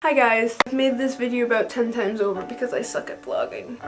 Hi guys, I've made this video about 10 times over because I suck at vlogging.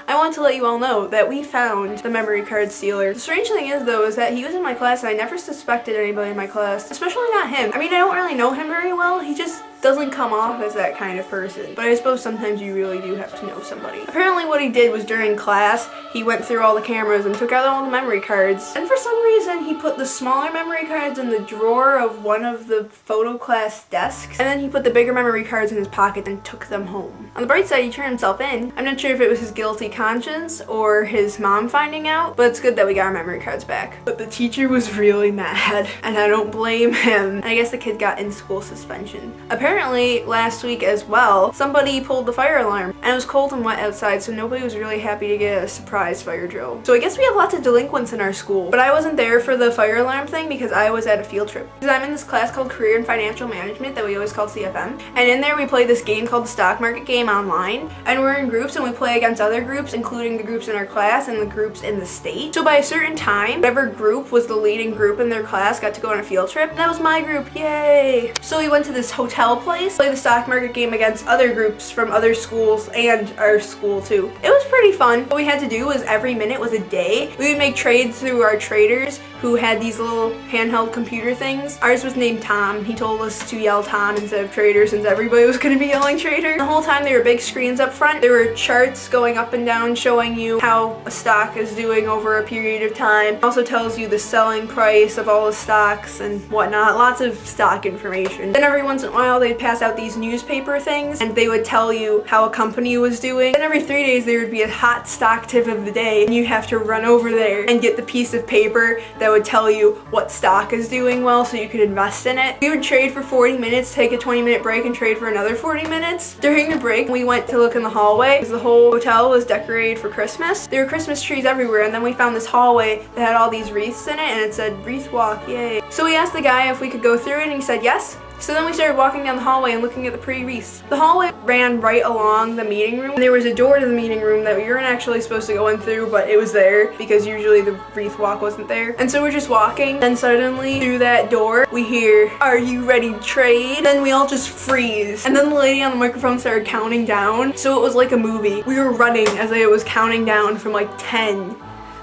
I want to let you all know that we found the memory card stealer. The strange thing is though is that he was in my class and I never suspected anybody in my class, especially not him. I mean, I don't really know him very well, he just doesn't come off as that kind of person. But I suppose sometimes you really do have to know somebody. Apparently what he did was during class, he went through all the cameras and took out all the memory cards. And for some reason, he put the smaller memory cards in the drawer of one of the photo class desks. And then he put the bigger memory cards in his pocket and took them home. On the bright side, he turned himself in. I'm not sure if it was his guilty conscience or his mom finding out, but it's good that we got our memory cards back. But the teacher was really mad, and I don't blame him. And I guess the kid got in-school suspension. Apparently, last week as well, somebody pulled the fire alarm, and it was cold and wet outside, so nobody was really happy to get a surprise fire drill. So I guess we have lots of delinquents in our school, but I wasn't there for the fire alarm thing because I was at a field trip. Because I'm in this class called Career and Financial Management that we always call CFM, and in there we play this game called the stock market game online, and we're in groups and we play against other groups, including the groups in our class and the groups in the state. So by a certain time, whatever group was the leading group in their class got to go on a field trip, and that was my group, yay! So we went to this hotel place, play the stock market game against other groups from other schools and our school too. It was pretty fun. What we had to do was every minute was a day. We would make trades through our traders who had these little handheld computer things. Ours was named Tom. He told us to yell Tom instead of trader since everybody was going to be yelling trader. The whole time there were big screens up front. There were charts going up and down showing you how a stock is doing over a period of time. It also tells you the selling price of all the stocks and whatnot. Lots of stock information. Then every once in a while they'd pass out these newspaper things and they would tell you how a company was doing. Then every 3 days there would be a hot stock tip of the day and you have to run over there and get the piece of paper that would tell you what stock is doing well so you could invest in it. We would trade for 40 minutes, take a 20-minute break and trade for another 40 minutes. During the break we went to look in the hallway because the whole hotel was decorated for Christmas. There were Christmas trees everywhere and then we found this hallway that had all these wreaths in it and it said wreath walk, yay. So we asked the guy if we could go through it and he said yes. So then we started walking down the hallway and looking at the pretty wreaths. The hallway ran right along the meeting room. And there was a door to the meeting room that we weren't actually supposed to go in through, but it was there because usually the wreath walk wasn't there. And so we're just walking, then suddenly through that door, we hear, "Are you ready to trade?" Then we all just freeze. And then the lady on the microphone started counting down. So it was like a movie. We were running as it was counting down from like 10,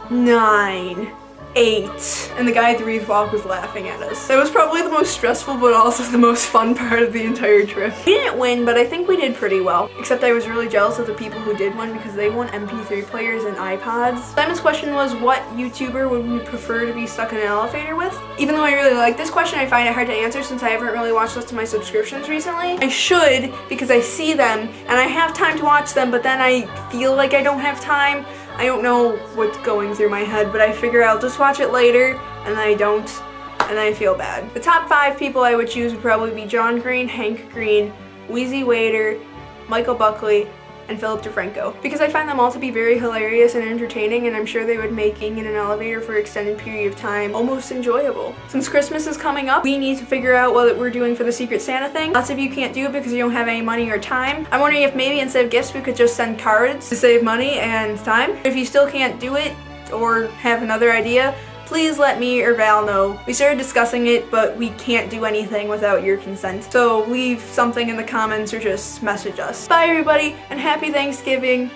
9, 8, and the guy at the wreath walk was laughing at us. That was probably the most stressful but also the most fun part of the entire trip. We didn't win, but I think we did pretty well. Except I was really jealous of the people who did win because they won MP3 players and iPods. Simon's question was, what YouTuber would we prefer to be stuck in an elevator with? Even though I really like this question, I find it hard to answer since I haven't really watched most of my subscriptions recently. I should because I see them and I have time to watch them, but then I feel like I don't have time. I don't know what's going through my head, but I figure I'll just watch it later, and then I don't, and then I feel bad. The top 5 people I would choose would probably be John Green, Hank Green, Wheezy Waiter, Michael Buckley, and Philip DeFranco. Because I find them all to be very hilarious and entertaining, and I'm sure they would make being in an elevator for an extended period of time almost enjoyable. Since Christmas is coming up, we need to figure out what we're doing for the Secret Santa thing. Lots of you can't do it because you don't have any money or time. I'm wondering if maybe instead of gifts we could just send cards to save money and time. If you still can't do it or have another idea, please let me or Val know. We started discussing it, but we can't do anything without your consent. So leave something in the comments or just message us. Bye everybody, and happy Thanksgiving,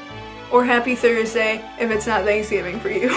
or happy Thursday if it's not Thanksgiving for you.